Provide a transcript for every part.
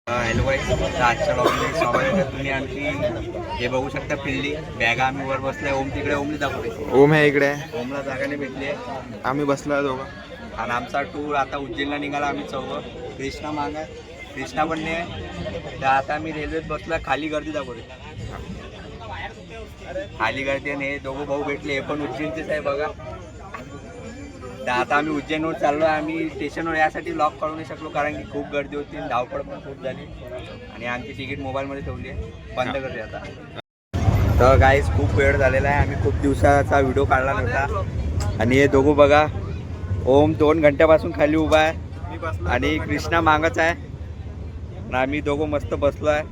Hello गाईस, आजच्या ब्लॉगमध्ये स्वागत आहे. तुम्ही आमची हे बघू शकता पिल्ली बॅगा. आम्ही वर बसलाय. ओम तिकडे, ओमनी दाखवले. ओम आहे इकडे. ओमला जागा नाही भेटली आहे. आम्ही बसलो दोघं. आणि आमचा टूर आता उज्जैनला निघाला. आम्ही चौघं. कृष्णा माग आहे, कृष्णा पण नाही आहे. तर आता आम्ही रेल्वेत बसलोय. खाली गर्दी दाखवते. खाली गर्दी आणि हे दोघं भाऊ भेटले. हे पण उज्जैनचेच आहे बघा. तर आता आम्ही उज्जैनवर चाललो आहे. आम्ही स्टेशनवर यासाठी लॉक काढू नाही शकलो कारण की खूप गर्दी होती, धावपळ पण खूप झाली. आणि आमची तिकीट मोबाईलमध्ये ठेवली आहे. बंद करते आता. तर गाईस, खूप वेळ झालेला आहे. आम्ही खूप दिवसाचा व्हिडिओ काढला नव्हता. आणि हे दोघं बघा. ओम 2 घंट्यापासून खाली उभा आहे आणि कृष्णा मागच आहे. आणि आम्ही दोघं मस्त बसलो आहे.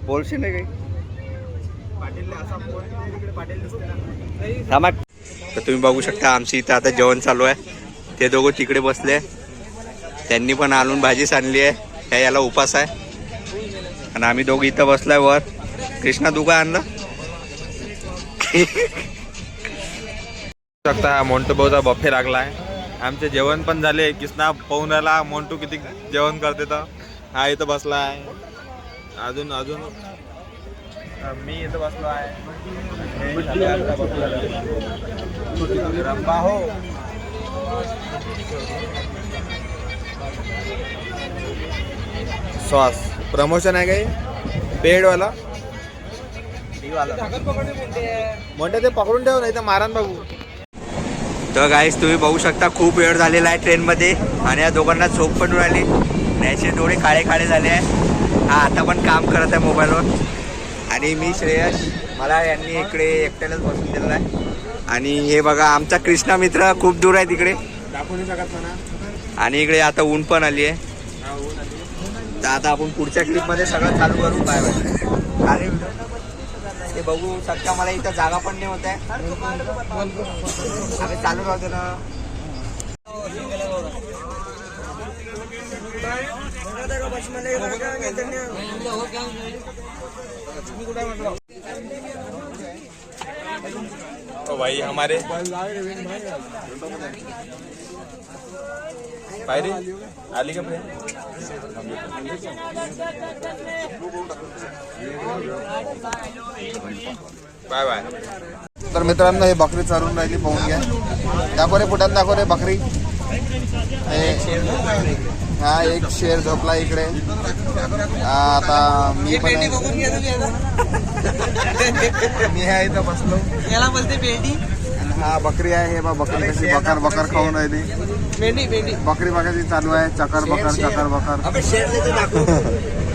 बोलशील नाही काही थांबा. तर तुम्ही बघू शकता आमची इथं आता जेवण चालू आहे. ते दोघं तिकडे बसले. त्यांनी पण आलून भाजीच आणली आहे. ह्या याला उपास आहे. आणि आम्ही दोघं इथं बसलाय वर. कृष्णा तू काय आणलं? शकता मोंटू भाऊचा बफे लागलाय. आमचे जेवण पण झाले. कृष्णा पाहून राहिला मोंटू किती जेवण करते. तर हा इथं बसला आहे. अजून मी इथं बसलो आहे. रंबा हो. सॉस प्रमोशन आहे काही पेड वाला. मोठे ते पकडून ठेव नाही तर मारान बाबू. तर गाईस, तुम्ही बघू शकता खूप वेळ झालेला आहे ट्रेनमध्ये. आणि या दोघांना झोप पण राहिली. याचे डोळे काळे काळे झाले आहे. हा आता पण काम करत आहे मोबाईलवर. आणि मी श्रेयश, मला यांनी इकडे एकट्यालाच बसून दिलेला आहे. आणि हे बघा आमचा कृष्णा मित्र खूप दूर आहे तिकडे. दाखवू नाही शकत म्हणा. आणि इकडे आता ऊन पण आली आहे. तर आता आपण पुढच्या क्लिपमध्ये सगळं चालू करू. काय अरे ते बघू शकता. मला इथं जागा पण नाही होत आहे. आम्ही चालू राहतो ना. तो भाई हमारे पायरी आली का बाय बाय. तर मित्रांनो, हे बकरी चरून राहिली. पाहून घ्या. दाखव रे पुढ्यात, दाखव रे बकरी. हा एक शेर झोपला इकडे. आता मी पण मी आहे इथं बसलो. याला बोलते पेंडी. हा बकरी आहे. हे बा बकरी कशी बकर बकर खाऊन राहिली. पेंडी पेंडी बकरी बघायची चालू आहे. चकर बकर चकर बकर. अबे शेर देते दाखव.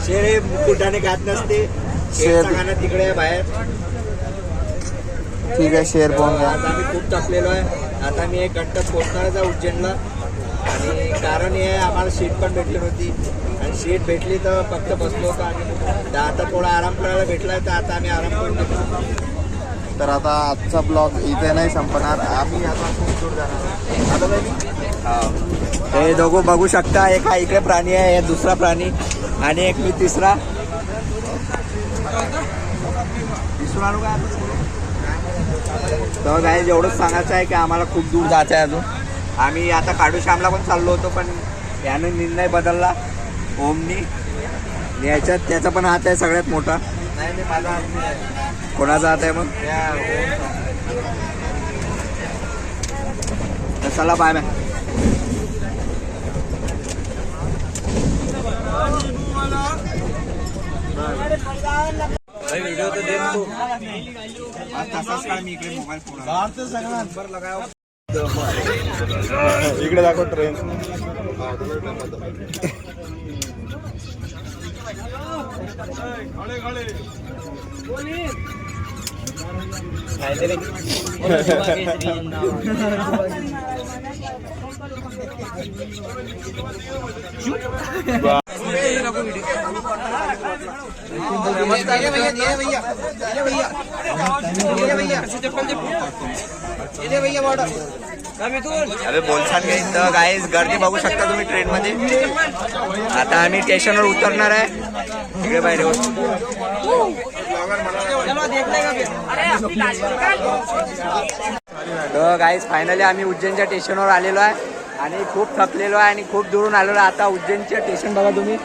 शेर हे कुठाने खात नसते. शेरचं खाणं तिकडे आहे बाहेर. ठीक आहे, शेर पाहून घ्या. आता आम्ही खूप टाकलेलो आहे. आता मी 1 घंट्यात पोहोचणारच आहे उज्जैनला. आणि कारण हे आम्हाला सीट पण भेटली नव्हती. आणि सीट भेटली तर फक्त बसलो होतो आम्ही. आता थोडा आराम करायला भेटला आहे. तर आता आम्ही आराम करून घेतो. तर आता आजचा ब्लॉग इथे नाही संपणार. आम्ही आता खूप दूर जाणार. हे दोघं बघू शकता. एक हा इकडे प्राणी आहे, हे दुसरा प्राणी. आणि एक मी तिसरा. तर काय एवढंच सांगायचं आहे की आम्हाला खूप दूर जायचं आहे अजून. आम्ही आता काढू श्यामला पण चाललो होतो, पण यानं निर्णय बदलला ओमनी. याच्यात त्याचा पण हात आहे सगळ्यात मोठा. नाही माझा हात नाही. कोणाचा हात आहे मग? तर चला बाय बाय. व्हिडिओ तर देख तू. तसाच काय मी इकडे मोबाईल फोन इकडे दाखव ट्रेन. अरे बोलसान काही. तर गाईज गर्दी बघू शकता तुम्ही ट्रेन मध्ये. आता आम्ही स्टेशनवर उतरणार आहे. इकडे बाहेर तर गाईज फायनली आम्ही उज्जैनच्या स्टेशनवर आलेलो आहे. आणि खूप थकलेलो आहे आणि खूप दुरून आलेलो आहे. आता उज्जैनचे स्टेशन बघा तुम्ही,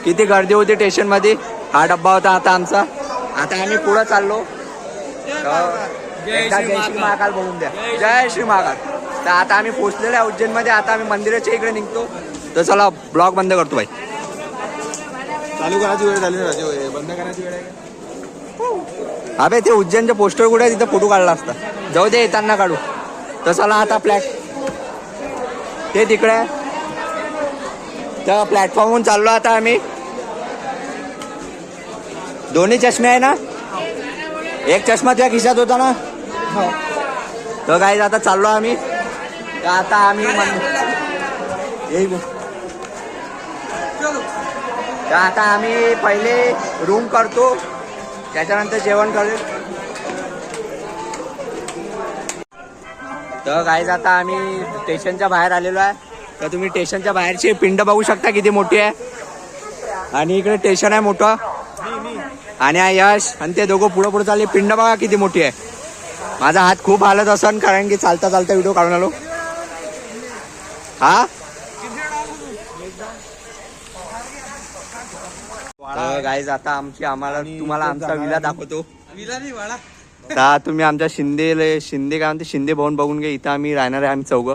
किती गर्दी होती स्टेशनमध्ये. हा डब्बा होता आता आमचा. आता आम्ही पुढं चाललो. एकदा जय श्री महाकाल बोलून द्या. जय श्री महाकाल. तर आता आम्ही पोहोचलेलो आहे उज्जैनमध्ये. आता आम्ही मंदिराच्या इकडे निघतो. तर चला ब्लॉग बंद करतो भाई. चालू करायची वेळ झाली राजू, बंद करायची वेळ आहे. अबे ते उज्जैनचे पोस्टर कुठे आहे, तिथं फोटो काढला असता. जाऊ दे, येताना काढू. तर चला आता ते तिकडे आहे. तर प्लॅटफॉर्मवरून चाललो आता आम्ही. दोन्ही चष्मे आहे ना, एक चष्मा त्या खिशात होता ना. तर गाईज आता चाललो आम्ही. तर आता आम्ही तर आता आम्ही पहिले रूम करतो, त्याच्यानंतर जेवण करेल. तर गाईज आता आम्ही स्टेशनच्या बाहेर आलेलो आहे. तर तुम्ही स्टेशनच्या बाहेरची पिंड बघू शकता किती मोठी आहे. आणि इकडे स्टेशन आहे मोठं. आणि हा यश आणि ते दोघं पुढं पुढं चालले. पिंड बघा किती मोठी आहे. माझा हात खूप हालत असन कारण की चालता चालता व्हिडिओ काढून आलो. हा गाईज आता आम्हाला तुम्हाला आमचा विला दाखवतो. विला नाही वाडा. तर तुम्ही आमच्या शिंदे काय म्हणते, शिंदे भवन बघून घ्या. इथं आम्ही राहणार आहे, आम्ही चौघं.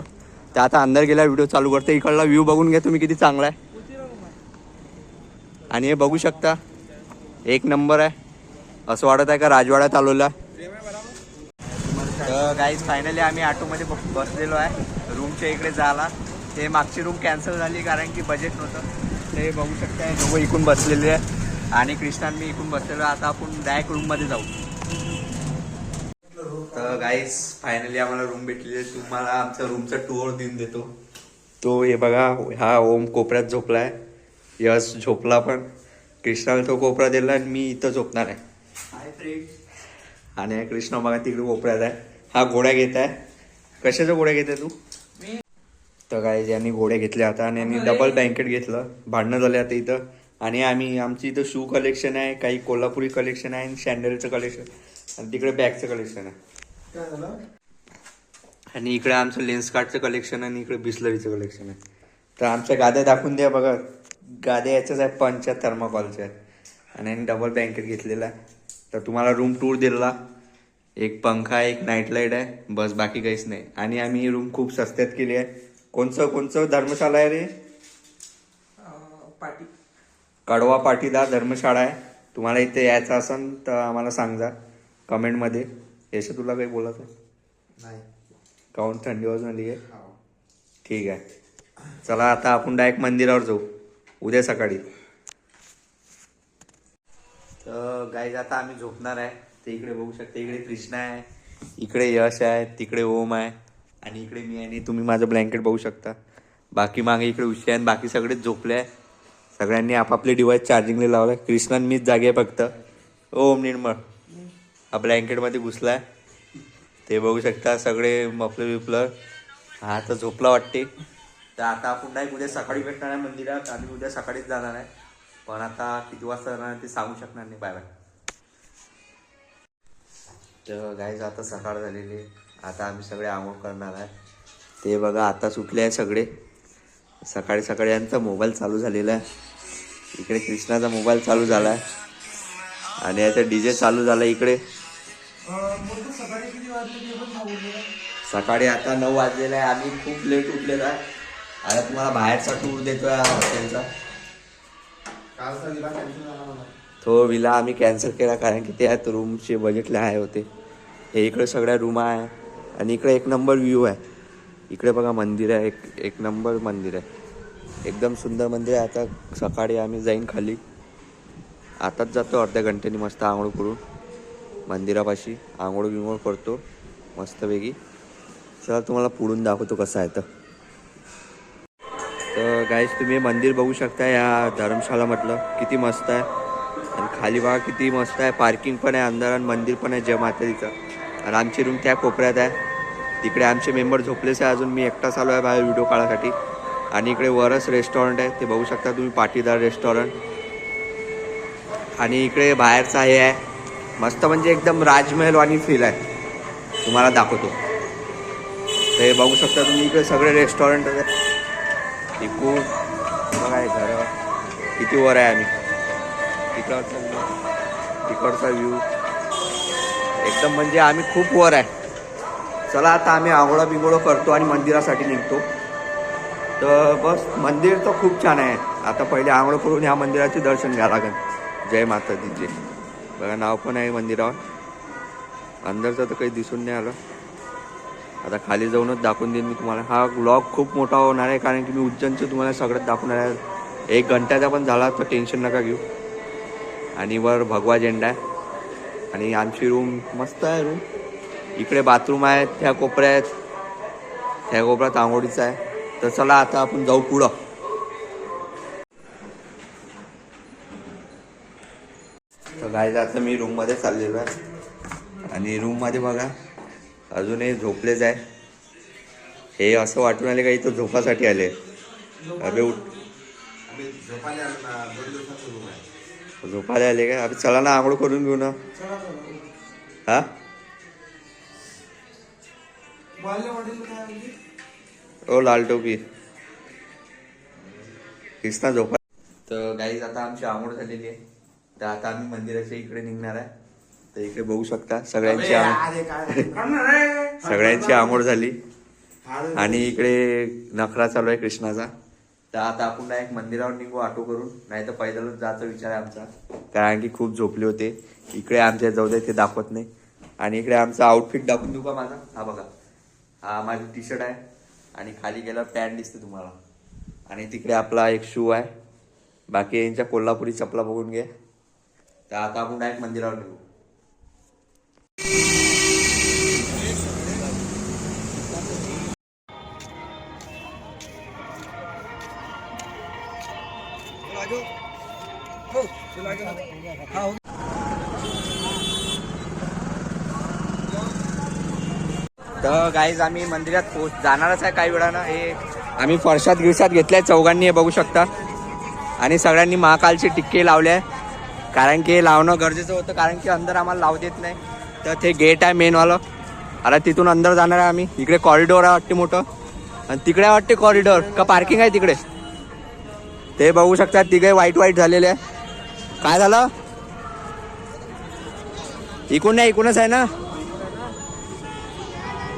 तर आता अंदर गेला व्हिडिओ चालू करतो. इकडला व्ह्यू बघून घ्या तुम्ही किती चांगला आहे. आणि हे बघू शकता, एक नंबर आहे. असं वाटत आहे का राजवाड्यात आलेला. तर गाईज फायनली आम्ही ऑटोमध्ये बसलेलो आहे रूमच्या इकडे जायला. ते मागची रूम कॅन्सल झाली कारण की बजेट नव्हतं. ते बघू शकता, दोघं इकडून बसलेले आहे आणि कृष्णान मी इकडून बसलेलो. आता आपण डायरेक्ट रूममध्ये जाऊ. तर गाईज फायनली आम्हाला रूम भेटलेली आहे. तुम्हाला आमचा रूमचा टूर देऊन देतो. तो हे बघा, हा ओम कोपऱ्यात झोपलाय. यश झोपला पण. कृष्णाला तो कोपरा दिला आणि मी इथं झोपणार आहे. Hi friend. आणि कृष्णा बघा तिकडे कोपऱ्यात आहे. हा गोळ्या घेत आहे. कशाच्या गोळ्या घेते तू? तर गाईज यांनी गोळ्या घेतल्या आता आणि यांनी डबल ब्लँकेट घेतलं. भांडणं झाले आता इथं. आणि आमची इथं शू कलेक्शन आहे, काही कोल्हापुरी कलेक्शन आहे आणि सँडलचं कलेक्शन आणि तिकडे बॅगचं कलेक्शन आहे. आणि इकडे आमचं लेन्स कार्डचं कलेक्शन आणि इकडे बिस्लरीचं कलेक्शन आहे. तर आमच्या गाद्या दाखवून द्या. बघा गाद्या याच्याच आहे, पंचच्या थर्माकॉलच्या आहे. आणि यांनी डबल ब्लँकेट घेतलेला आहे. तर तुम्हाला रूम टूर दिला. एक पंखा आहे, एक नाईट लाईट आहे, बस बाकी काहीच नाही. आणि आम्ही ही रूम खूप सस्त्यात केली आहे. कोणचं धर्मशाळा आहे रे? पाटी कडवा पाटीदार धर्मशाळा आहे. तुम्हाला इथे यायचं असेल तर आम्हाला सांगा कमेंटमध्ये. याचं तुला काही बोलायचं नाही? काऊन थंडी वाजून आली आहे? ठीक आहे, चला आता आपण डायरेक्ट मंदिरावर जाऊ उद्या सकाळी. तर गाईज आता आम्ही झोपणार आहे. ते इकडे बघू शकता, इकडे कृष्णा आहे, इकडे यश आहे, तिकडे ओम आहे आणि इकडे मी. आणि तुम्ही माझं ब्लँकेट बघू शकता. बाकी मागे इकडे उशी आहे. बाकी सगळेच झोपले आहे. सगळ्यांनी आपापले डिव्हाइस चार्जिंगला लावलं. कृष्णन मीच जागे आहे फक्त. ओम निर्मळ हा ब्लँकेटमध्ये घुसलाय. ते बघू शकता सगळे मफलर विफलर. हा तर झोपला वाटते. तर आता आपण डायरेक्ट उद्या सकाळी भेटणार आहे मंदिरात. आम्ही उद्या सकाळीच जाणार आहे, पण आता किती वाजता जाणार ते सांगू शकणार नाही. Bye bye. तर गाईज आता सकाळ झालेली आहे. आता आम्ही सगळे आंघोळ करणार आहे. ते बघा आता सुटले आहे सगळे. सकाळी सकाळी यांचा मोबाईल चालू झालेला आहे. इकडे कृष्णाचा मोबाईल चालू झाला आहे आणि याचा DJ चालू झाला इकडे. सकाळी आता 9 वाजलेला आहे. आम्ही खूप लेट उठलेलो आहे. आता तुम्हाला बाहेरचा टूर देतोय हॉटेलचा. तो विला आम्ही कॅन्सल केला कारण की त्यात रूमचे बजेटले हाय होते. हे इकडे सगळ्या रूम आहे आणि इकडे एक नंबर व्ह्यू आहे. इकडे बघा मंदिर आहे, एक नंबर मंदिर आहे, एकदम सुंदर मंदिर आहे. आता सकाळी आम्ही जाईन खाली. आताच जातो अर्ध्या घंट्यानी मस्त आंघोळ करून मंदिरापाशी. आंघोळ बिंघोळ करतो मस्तपैकी. चला तुम्हाला पुढून दाखवतो कसं आहे. तर गाईज तुम्ही मंदिर बघू शकता. या धर्मशाला म्हटलं किती मस्त आहे. आणि खाली बघा किती मस्त आहे. पार्किंग पण आहे अंदर आणि मंदिर पण आहे जय माताजीचं. आणि आमची रूम त्या कोपऱ्यात आहे. तिकडे आमचे मेंबर झोपलेच आहे अजून. मी एकटाच आलो आहे बाहेर व्हिडिओ काढायसाठी. आणि इकडे वरच रेस्टॉरंट आहे, ते बघू शकता तुम्ही, पाटीदार रेस्टॉरंट. आणि इकडे बाहेरचा हे आहे मस्त, म्हणजे एकदम राजमहल वाणी फील आहे. तुम्हाला दाखवतो. हे बघू शकता तुम्ही इकडे सगळे रेस्टॉरंट इकडून बघा हे घर किती वर आहे आम्ही तिकडचा व्ह्यू एकदम म्हणजे आम्ही खूप वर आहे. चला आता आम्ही आंघोळा बिंगोळा करतो आणि मंदिरासाठी निघतो. तर बस मंदिर तर खूप छान आहे. आता पहिले आंघोळ करून ह्या मंदिराचे दर्शन घ्या लागेल. जय माता दी जय. बघा नाव पण आहे मंदिरावर. अंदरचं तर काही दिसून नाही आलं. आता खाली जाऊनच दाखवून देईन मी तुम्हाला. हा व्लॉग खूप मोठा होणार आहे कारण की मी उज्जैनचं तुम्हाला सगळं दाखवणार आहे. 1 घंट्याचा पण झाला तर टेन्शन नका घेऊ. आणि वर भगवा झेंडा आहे आणि आमची रूम मस्त आहे. रूम इकडे बाथरूम आहे त्या कोपऱ्यात आंघोळीचं आहे. तर चला आता आपण जाऊ पुढं. तर गाईज आता मी रूममध्ये चाललेलो आहे आणि रूममध्ये बघा अजूनही झोपलेच आहे. हे असं वाटून आले का इथं झोपासाठी आले. अबे उठ झोपायला आले का. अबे चला ना आंघोळ करून घेऊ ना. हा ओ लाल टोपी कृष्णा झोपा. तर गाईज आता आमची आंघोळ झालेली आहे. तर आता आम्ही मंदिराच्या इकडे निघणार आहे. तर इकडे बघू शकता सगळ्यांची आंघोळ झाली आणि इकडे नखरा चालू आहे कृष्णाचा. तर आता आपण डायरेक्ट मंदिरावर निघू ऑटो करून. नाही तर पैदलच जायचा विचार आहे आमचा कारण की खूप झोपले होते. इकडे आमच्या जाऊ दे ते दाखवत नाही. आणि इकडे आमचा आउटफिट दाखवून देऊ का माझा. हा बघा हा माझी टी शर्ट आहे आणि खाली गेला पॅन्ट दिसते तुम्हाला. आणि तिकडे आपला एक शू आहे. बाकी यांच्या कोल्हापुरी चपला बघून घे. तर आता आपण डायरेक्ट मंदिरावर निघू. तर गाईज आम्ही मंदिरात जाणारच आहे काही वेळानं. हे आम्ही फरशात गिरशात घेतल्याय चौघांनी, हे बघू शकता. आणि सगळ्यांनी महाकालचे टिक्के लावले आहे कारण की लावणं गरजेचं होतं कारण की अंदर आम्हाला लावू देत नाही. तर ते गेट आहे मेनवालं. आता तिथून अंदर जाणार आहे आम्ही. इकडे कॉरिडोर आहे वाटते मोठं आणि तिकडे वाटते कॉरिडोर का पार्किंग आहे तिकडे. ते बघू शकता तिकडे व्हाईट झालेले आहे. काय झालं इकडून नाही इकडूनच आहे ना.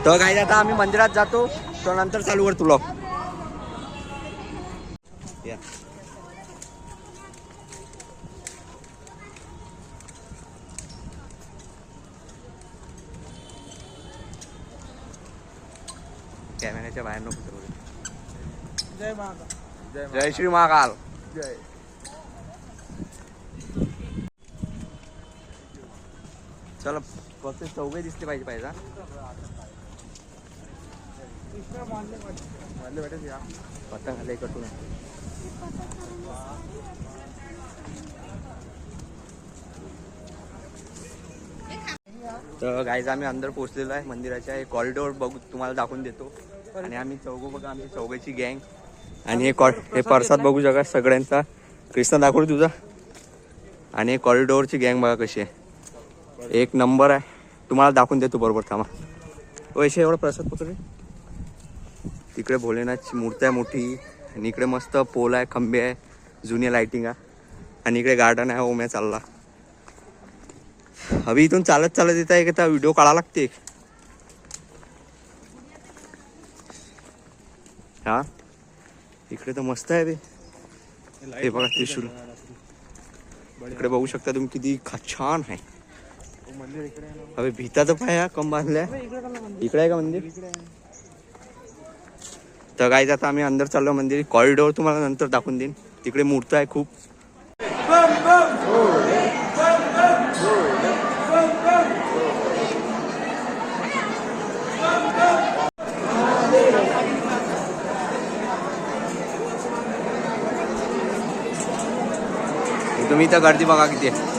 तर काय आता आम्ही मंदिरात जातो तर नंतर चालू कर तुला. कॅमेऱ्याच्या बाहेर नको. जय महाकाल. जय श्री महाकाल. जय. चला फक्त चौघे दिसले पाहिजे पाहिजे. पतंग आले कटून. तर गाईज आम्ही अंदर पोहोचलेलो आहे मंदिराच्या. हे कॉरिडोर बघू तुम्हाला दाखवून देतो. आणि आम्ही चौघं बघा आमची चौघाची गँग. आणि हे परसाद बघू शकता सगळ्यांचा. कृष्णा दाखवू तुझा. आणि हे कॉरिडोरची गँग बघा कशी आहे. एक नंबर आहे. तुम्हाला दाखवून देतो बरोबर थांबा. वैसे एवढा प्रसाद पकडे. तिकडे भोलेनाथची मूर्ती आहे मोठी. आणि इकडे मस्त पोल आहे, खंबे आहे, जुनी लाइटिंग आहे. आणि इकडे गार्डन आहे. ओम्या चालला. अभि इथून चालत येत आहे का व्हिडिओ काढा लागते. हा इकडे तर मस्त आहे बे. हे बघा त्रिशूल. इकडे बघू शकता तुम्ही किती छान आहे. अबे भीताचं पाय हा कम बांधल्या. इकडे आहे का मंदिर. तर गाईज आता आम्ही अंदर चाललो मंदिर. कॉरिडोर तुम्हाला नंतर दाखवून देईन. तिकडे मूर्ती आहे खूप. तुम्ही इथं गर्दी बघा किती आहे.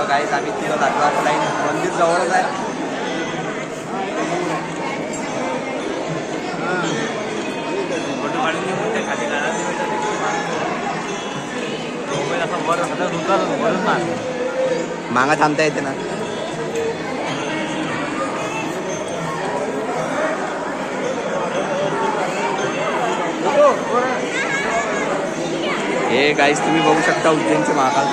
गाईज आम्ही तिथं लागलो आता लाईन मंदिर जवळच आहे. मागा थांबता येते ना. हे गाईज तुम्ही बघू शकता उज्जैनचे महाकाल.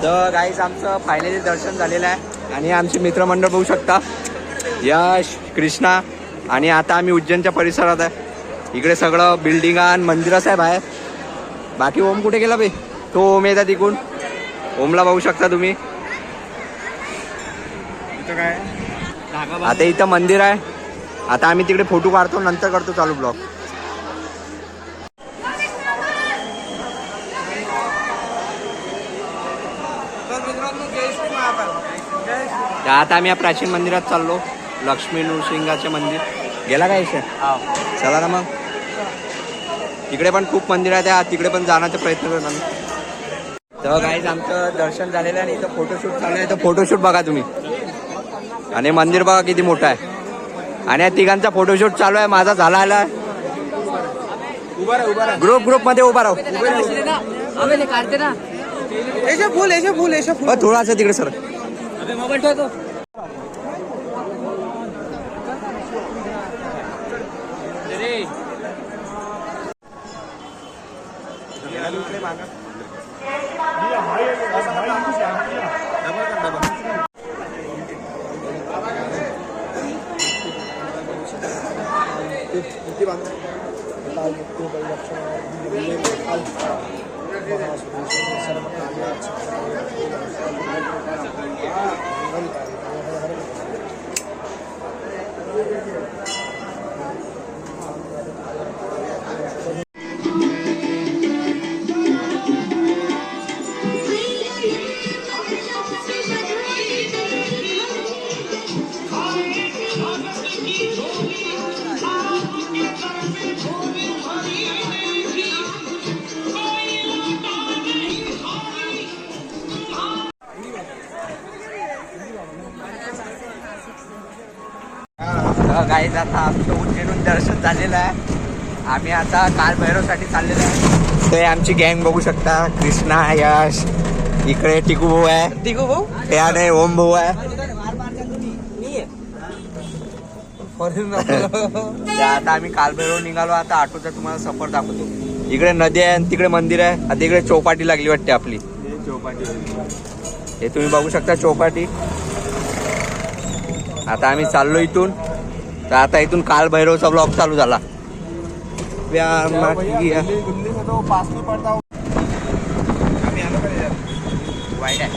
तर गाईज आमचं फायनली दर्शन झालेलं आहे आणि आमचे मित्रमंडळ बघू शकता, यश, कृष्णा. आणि आता आम्ही उज्जैनच्या परिसरात आहे. इकडे सगळं बिल्डिंग आणि मंदिरच आहे बाहेर. बाकी ओम कुठे गेला बे? तो ओम येतात तिकून. ओमला बघू शकता तुम्ही. आता इथं मंदिर आहे. आता आम्ही तिकडे फोटो काढतो, नंतर करतो चालू ब्लॉग. आता आम्ही या प्राचीन मंदिरात चाललो, लक्ष्मी नृसिंहाचे मंदिर. गेला काय इथे? चला ना मग. तिकडे पण खूप मंदिर आहेत, तिकडे पण जाण्याचा प्रयत्न करतो आम्ही. तर गाईज आमचं दर्शन झालेलं आहे आणि इथं फोटोशूट चालू आहे. तर फोटोशूट बघा तुम्ही. आणि मंदिर बघा किती मोठं आहे. आणि या तिघांचा फोटोशूट चालू आहे. माझा झाला आला. ग्रुप मध्ये उभा राहू. थोडासा तिकडे सर. मोबाईल ठेवतो. गाईज आता आमचं उज्जैनहून दर्शन झालेलं आहे. आम्ही आता काल भैरवसाठी चाललेलो आहे. ते आमची गँग बघू शकता, कृष्णा, यश, इकडे टिकू भाऊ आहे, टिकू भाऊ त्याने ओम भाऊ आहे. आता आम्ही काल भैरव निघालो. आता आठवचा तुम्हाला सफर दाखवतो. इकडे नदी आहे आणि तिकडे मंदिर आहे. आता इकडे चौपाटी लागली वाटते आपली. हे तुम्ही बघू शकता चौपाटी. आता आम्ही चाललो इथून. तर आता इथून काल भैरवचा ब्लॉग चालू झाला. वाईट आहे.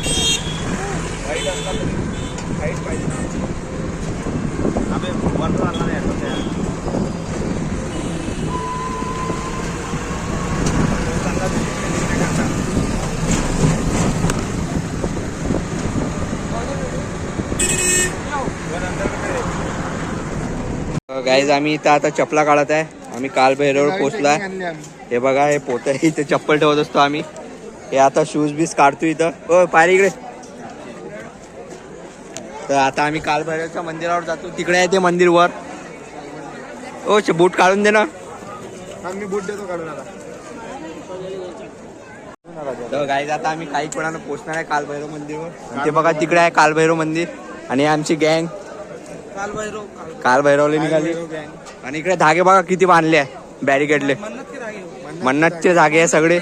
गाईज आम्ही इथं आता चपला काढत आहे. आम्ही काल भैरववर पोचला. हे बघा, हे पोत इथे चप्पल ठेवत असतो आम्ही. हे आता शूज बीज काढतो इथं. ओ पायरी इकडे. तर आता आम्ही काल भैरवच्या मंदिरावर जातो. तिकडे आहे ते मंदिर वर. ओ बूट काढून दे ना. मी बूट देतो काढून. तर गाईज आता आम्ही काही कोणाला पोचणार आहे काल भैरव मंदिरवर. ते बघा तिकडे आहे काल भैरव मंदिर. आणि आमची गँग काल भैरवले निघाली. आणि इकडे धागे बघा किती बांधले आहे बॅरिकेडले. मन्नतचे धागे आहे सगळे.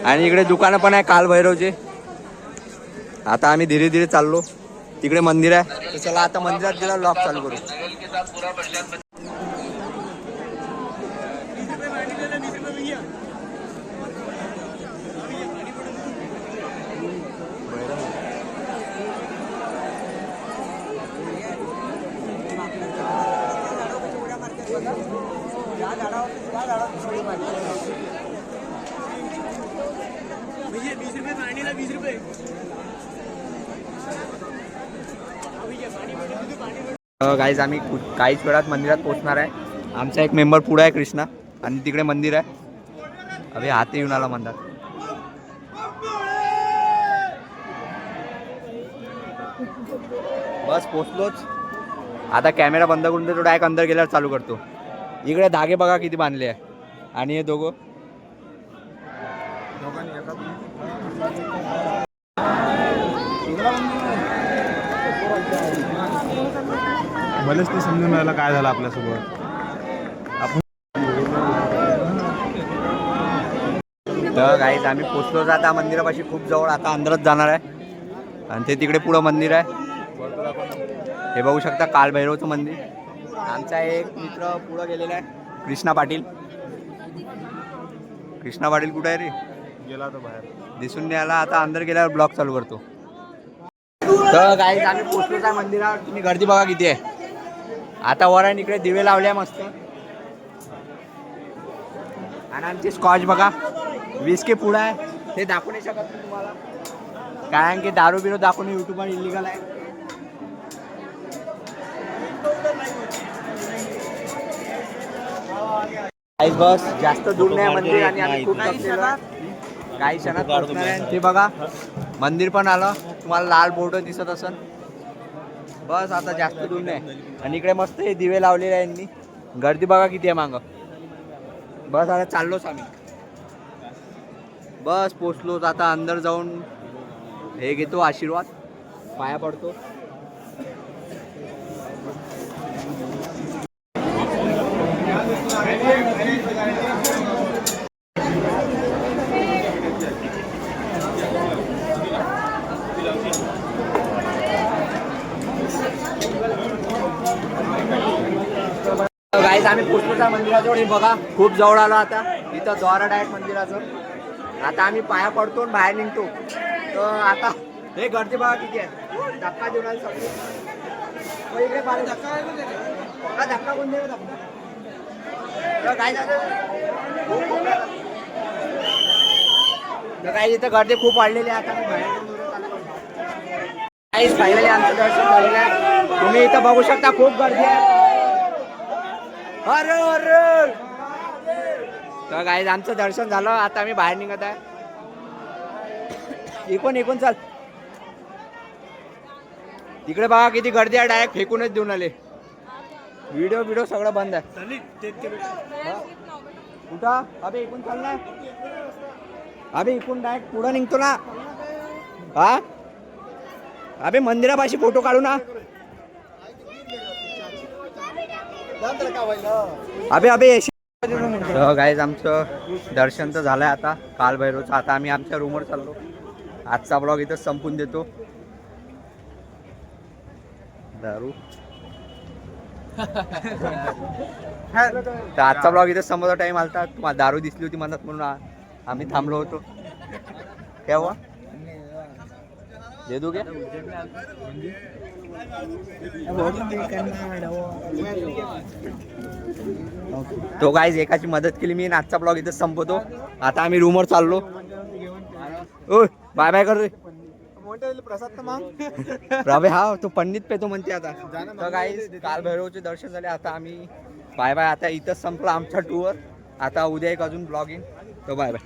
आणि इकडे दुकानं पण आहे कालभैरवचे. आता आम्ही धीरे धीरे चाललो. तिकडे मंदिर आहे तर चला आता मंदिरात गेला लॉक चालू करू. गाईज आम्ही काहीच वेळात मंदिरात पोहोचणार आहे. आमचा एक मेंबर पुढे आहे कृष्णा आणि तिकडे मंदिर आहे. अभि हाती येऊन आला मंदिरात. बस पोचलोच. आता कॅमेरा बंद करून देतो. डायरेक्ट अंदर गेल्यावर चालू करतो. इकडे धागे बघा किती बांधले आहे. आणि हे दोघं मलाच ते समजून राहिलं काय झालं आपल्यासोबत. तर गाईज आम्ही पोचलो आता मंदिरापाशी खूप जवळ. आता अंदरच जाणार आहे आणि ते तिकडे पुढं मंदिर आहे. हे बघू शकता कालभैरवचं मंदिर. आमचा एक मित्र पुढं गेलेला आहे कृष्णा पाटील. कृष्णा पाटील कुठे आहे रे? गेला तो बाहेर, दिसून नाही आला. आता अंदर गेल्यावर ब्लॉग चालू करतो. तर गाईज आम्ही पोचलोच आहे मंदिरात. तुम्ही गर्दी बघा किती आहे. आता वर आहे इकडे दिवे लावले आहे मस्त. आणि आमचे स्कॉच बघा 20 के पुढं आहे. ते दाखवू नाही शकत मी तुम्हाला कारण की दारू बिरू दाखवणे युट्यूबवर इलिगल आहे. बस जास्त दूर नाही मंदिर आणि आम्ही खूप थकलेलो आहे. काही क्षणात पोहोचणार आहे. ते बघा मंदिर पण आलं. तुम्हाला लाल बोर्ड दिसत असेल. बस आता जास्त दूर नाही. आणि इकडे मस्त हे दिवे लावलेले आहे यांनी. गर्दी बघा किती आहे मागं. बस आता चाललोच आम्ही. बस पोचलोच. आता अंदर जाऊन हे घेतो आशीर्वाद, पाया पडतो. गाईज आम्ही पोचलोच मंदिराजवळ. हे बघा खूप जवळ आलो. आता इथं द्वार डायरेक्ट मंदिराचं. आता आम्ही पाया पडतो आणि बाहेर निघतो. तर आता हे गर्दी बघा किती आहे. धक्का देऊन आले सगळे. इकडे धक्का कोण देऊ धक्का. तर काय इथं गर्दी खूप वाढलेली आहे. आता मी बाहेर काहीच फायनली आमचं दर्शन झालेलं आहे. तुम्ही इथं बघू शकता खूप गर्दी आहे. अरे अरे तर गाईज आमचं दर्शन झालं. आता आम्ही बाहेर निघत आहे. इकून चाल. तिकडे बघा किती गर्दी आहे. डायरेक्ट फेकूनच देऊन आले. व्हिडिओ सगळं बंद आहे. कुठं अबे इकून चाल ना. अबे इकून डायरेक्ट पुढं निघतो ना. हा अबे मंदिरापाशी फोटो काढू ना. अबे गाईज आमचं दर्शन तर झालंय आता कालभैरवचं. आता आम्ही आमच्या रूमवर चाललो. आजचा ब्लॉग इथं संपून देतो. दारू तर आजचा ब्लॉग इथं संपवता टाइम आलता. तुम्हाला दारू दिसली होती मनात म्हणून आम्ही थांबलो होतो. केव्हा दे दू क्या तो गाईज एकाची मदत केली मी. आजचा ब्लॉग इथं संपवतो. आता आम्ही रूमवर चाललो. ओ बाय बाय कर रे प्रभे. हा तो पंडित पेतो म्हणते आता. तर गाईज कालभैरवचे दर्शन झाले. आता आम्ही बाय बाय. आता इथंच संपला आमचा टूर. आता उद्या एक अजून ब्लॉग येईन. तो बाय बाय.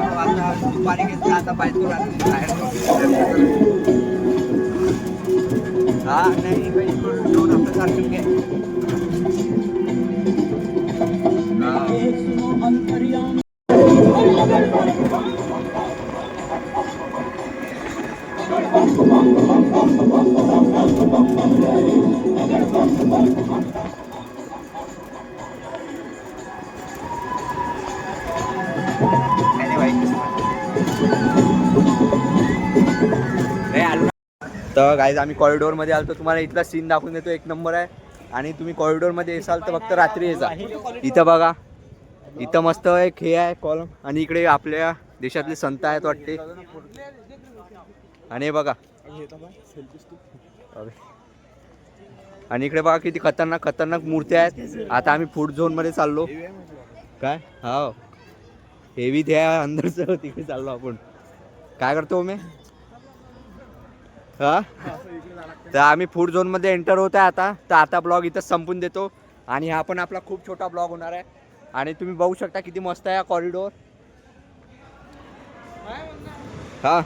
आता दुपारी घेतला. आता पाहिजे हा नाही दोन आपलं दर्शन घे. Bum, bum, bum, bum, bum. तर गाईज आम्ही कॉरिडोरमध्ये आलो, तुम्हाला इथला सीन दाखवून देतो, एक नंबर आहे. आणि तुम्ही कॉरिडोरमध्ये येसाल तर फक्त रात्री यायचा. इथं बघा, इथं मस्त एक हे आहे कॉलम, आणि इकडे आपल्या देशातले संत आहेत वाटते. आणि हे बघा, आणि इकडे बघा किती खतरनाक खतरनाक मूर्त्या आहेत. आता आम्ही फूड झोनमध्ये चाललो. काय हा हेवी त्या अंदरच तिकडे चाललो आपण. काय करतो मी हा, तर आम्ही फूड झोनमध्ये एंटर होत आहे आता. तर आता ब्लॉग इथंच संपून देतो. आणि हा पण आपला खूप छोटा ब्लॉग होणार आहे. आणि तुम्ही बघू शकता किती मस्त आहे हा कॉरिडोर. हा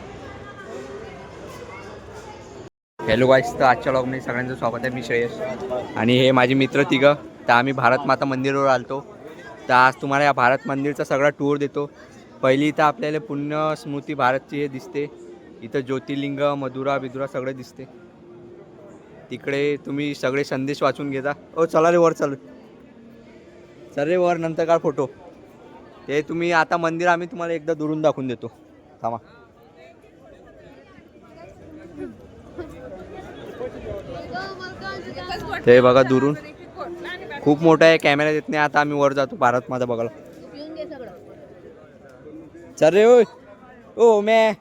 हॅलो गाईस, तर आजच्या ब्लॉगमध्ये सगळ्यांचं स्वागत आहे. मी श्रेयस आणि हे माझे मित्र तिघं. तर आम्ही भारत माता मंदिरावर आलतो. तर आज तुम्हाला या भारत मंदिरचा सगळा टूर देतो. पहिली इथं आपल्याला पुण्य स्मृती भारतची हे दिसते. इथं ज्योतिर्लिंग मधुरा बिधुरा सगळं दिसते. तिकडे तुम्ही सगळे संदेश वाचून घेता. ओ चला रे वर, चल रे वर, नंतर काढ फोटो. ते तुम्ही आता मंदिर आम्ही तुम्हाला एकदा दुरून दाखवून देतो. थांबा. ते बघा दुरून खूप मोठा आहे, कॅमेरा देत नाही. आता आम्ही वर जातो भारत माता बघायला. चल रे ओय ओ मे.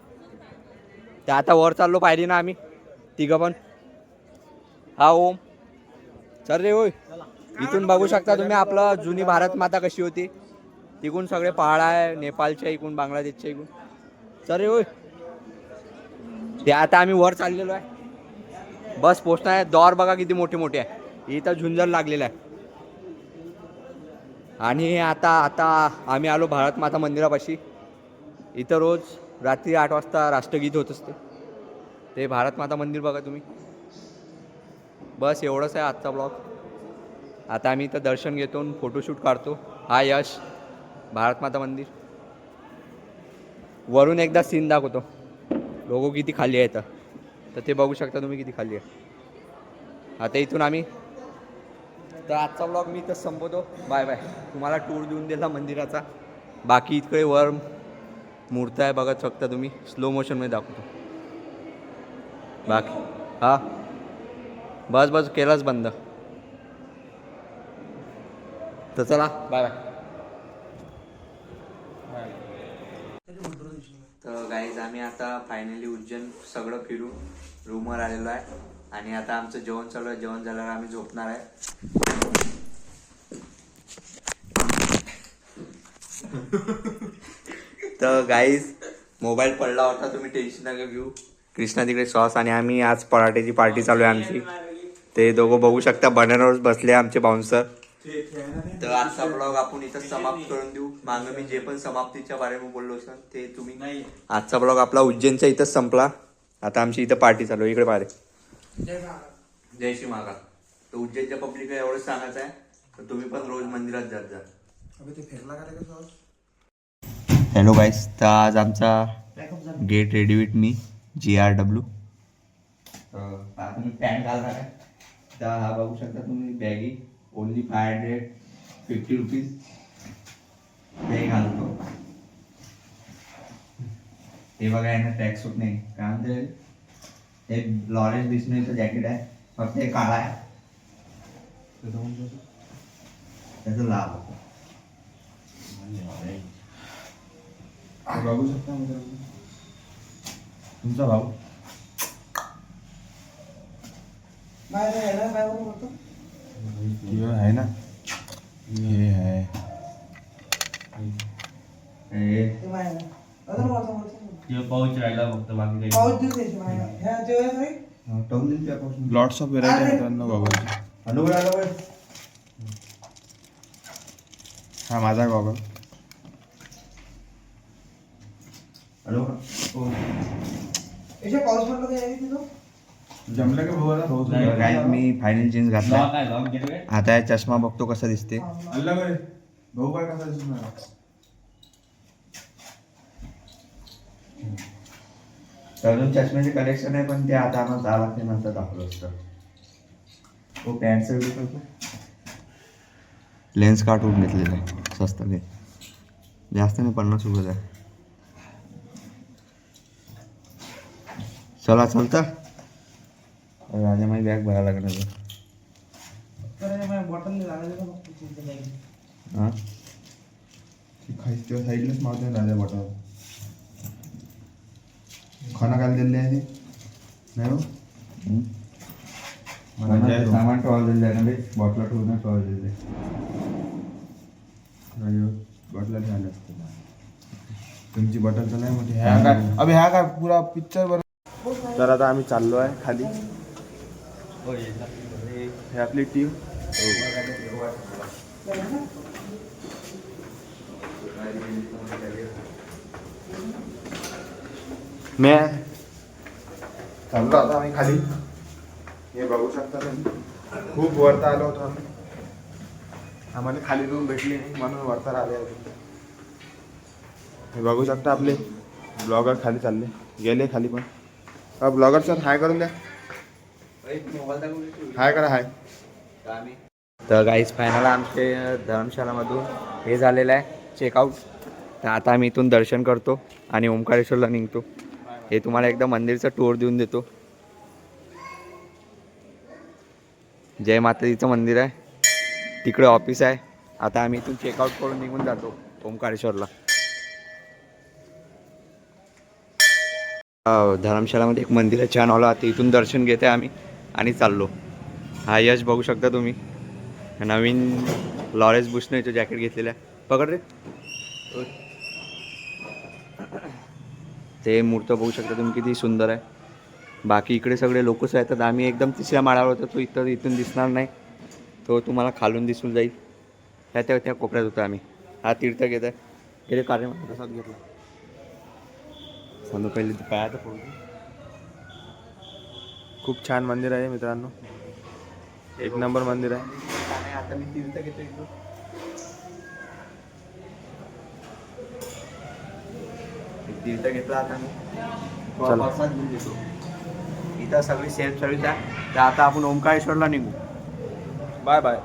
ते आता वर चाललो पाहिजे ना आम्ही तिघं पण. हा ओम, चल रे ओय. इथून बघू शकता तुम्ही आपलं जुनी भारत माता कशी होती. तिकून सगळे पहाड आहे, नेपाळच्या इकून, बांगलादेशच्या इकून. चल रे ओय. ते आता आम्ही वर चाललेलो आहे. बस पोचणार आहे. दौर बघा किती मोठे मोठे आहे. इथं झुंजर लागलेला आहे. आणि आता आता आम्ही आलो भारत माता मंदिरापाशी. इथं रोज रात्री 8 वाजता राष्ट्रगीत होत असते. ते भारत माता मंदिर बघा तुम्ही. बस एवढंच आहे आजचा ब्लॉग. आता आम्ही इथं दर्शन घेतो, फोटोशूट काढतो. हा यश, भारत माता मंदिर. वरून एकदा सीन दाखवतो, लोगो किती खाली आहे तर ते बघू शकता तुम्ही किती खाली आहे. आता इथून आम्ही, तर आजचा ब्लॉग मी इथंच संपवतो. Bye bye. तुम्हाला टूर देऊन दिला मंदिराचा. बाकी इकडे वर मूर्ती आहे बघत शकता तुम्ही. स्लो मोशनमध्ये दाखवतो. बाकी हा बस बस केलाच बंद. तर चला बाय बाय. तर गाईज आम्ही आता फायनली उज्जैन सगळं फिरून रूमवर आलेलो आहे. आणि आता आमचं जेवण चालू आहे. जेवण झाल्यावर आम्ही झोपणार आहे. तर गाईज मोबाईल पडला होता, तुम्ही टेन्शन नका घेऊ. कृष्णा तिकडे सॉस, आणि आम्ही आज पराठ्याची पार्टी चालू आहे आमची. ते दोघं बघू शकता बनानावर बसले आमचे बाउन्सर. तर आजचा ब्लॉग आपण इथं समाप्त करून देऊ. मागं मी जे पण समाप्तीच्या बारेमध्ये बोललो सर ते तुम्ही. आजचा ब्लॉग आपला उज्जैनचा इथंच संपला. आता आमची इथं पार्टी चालू आहे. इकडे पाहिजे जय श्री महाकाल. तर उज्जैनच्या पब्लिकला एवढंच सांगायचं आहे, तर तुम्ही पण रोज मंदिरात जात जा. हॅलो गाईस, तर आज आमचा get ready with me GRW. तुम्ही पॅन्ट घालणार आहे. तर हा बघू शकता तुम्ही बॅगी ओनली 550 रुपीज. हे घालतो. हे बघा यांना टॅक्स सूट नाही. काय म्हणते हे लॉरेन्स बिस्नेसचं जॅकेट आहे, फक्त हे काळा आहे. त्याचं लाभ होतं. बघू शकता तुमचा भाऊ. आहे ना, हे आहे पाऊच राहिला फक्त, बाकी लॉट्स ऑफ व्हेरायटी आहेत त्यांना गॉगलची. हा माझा गॉगल. जमलं का भावाला? भाऊ मी फायनल जीन्स घातला. आता या चष्मा बघतो कसा दिसते. भाऊ काय कसा दिसणार? अजून चष्म्याचे कलेक्शन आहे पण ते आता आम्हाला 10 लाख नंतर दाखवलं असतं. तो पॅन्टचं लेन्स काढून घेतलेलं आहे स्वस्त घे जास्त नाही 50 रुपये आहे. चला चलता राजा माझी बॅग भरायला लागणार हां खायची तेव्हा साईडलाच मावते राजा बॉटल खाना काय दिले आहे ते नाही हो सामान ठेवायला दिलं आहे ना बे बॉटला ठेवून ठेवायला दिले बॉटला झालं असतं तुमची बॉटल तर नाही मोठी ह्या काय अबे ह्या काय पुरा पिक्चर वर. तर आता आम्ही चाललो आहे खाली. हे आपली टीम मैं चाललो आता आम्ही खाली. हे बघू शकता तुम्ही खूप वरता आलो होतो आम्ही. आम्हाला खाली रूम भेटली नाही म्हणून वरता आले. हे बघू शकता आपले ब्लॉगर खाली चालले गेले खाली पण. ब्लॉगर सर हाय करून द्या. हाय करा हाय. तर गाईज फायनल आमचे धर्मशालामधून हे झालेलं आहे चेकआउट. तर आता आम्ही इथून दर्शन करतो आणि ओंकारेश्वरला निघतो. हे तुम्हाला एकदा मंदिरचा टूर देऊन देतो. जय माताजीचं मंदिर आहे तिकडे ऑफिस आहे. आता आम्ही इथून चेकआउट करून निघून जातो ओंकारेश्वरला. धर्मशालामध्ये एक मंदिर आहे छान वाला. आता इथून दर्शन घेते आम्ही आणि चाललो. हा यश बघू शकता तुम्ही नवीन लॉरेन्स बुशनेचं जॅकेट घेतलेलं आहे. पकड रे. ते मूर्त बघू शकता तुम्ही किती सुंदर आहे. बाकी इकडे सगळे लोकच आहेत. तर आम्ही एकदम तिसऱ्या माळावर होतो. तो इथून दिसणार नाही तो तुम्हाला खालून दिसून जाईल. त्या कोपऱ्यात होतो आम्ही. हा तीर्थ घेत आहे गेले कार्य प्रसाद घेतला सांगू पहिले पायाचं पडू. खूप छान मंदिर आहे मित्रांनो. एक नंबर मंदिर आहे. आता मी तीर्थ घेतो इथून. तीर्थ घेतला आता मी प्रसाद घेऊन देतो. इथं सगळी सेल्फ सर्विस आहे. तर आता आपण ओंकारेश्वरला निघू. Bye bye.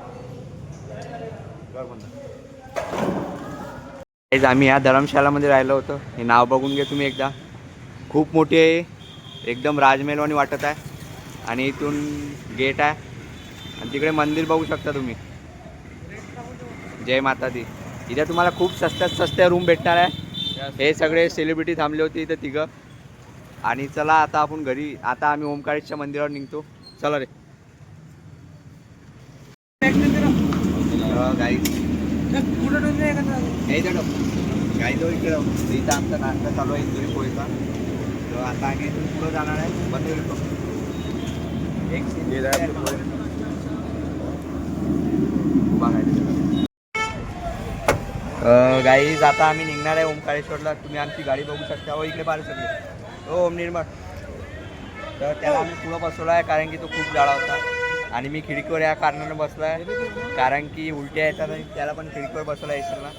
आम्ही या धर्मशालामध्ये राहिलो होतो. हे नाव बघून घे तुम्ही एकदा. खूप मोठी आहे एकदम राजमहलवाणी वाटत आहे. आणि इथून गेट आहे आणि तिकडे मंदिर बघू शकता तुम्ही. जय माता दी. इथे तुम्हाला खूप सस्त्या रूम भेटणार आहे. हे सगळे सेलिब्रिटी थांबले होते इथं तिघं. आणि चला आता आपण घरी. आता आम्ही ओंकारेश्वर मंदिरावर निघतो. चला रे गाईज. गाई तो इकडे इथं आमचा नाश्ता चालू आहे इंदुरी पोहेचा. तर आता आम्ही इथून पुढं जाणार आहे बंद. गाईज आता आम्ही निघणार आहे ओंकारेश्वरला. तुम्ही आमची गाडी बघू शकता. हो इकडे पाहिजे सगळे. हो ओम निर्मळ. तर त्याला आम्ही पुढं बसवला आहे कारण की तो खूप जाडा होता. आणि मी खिडकीवर या कारणानं बसलो आहे कारण की उलट्या येतात आणि त्याला पण खिडकीवर बसवला आहे ना.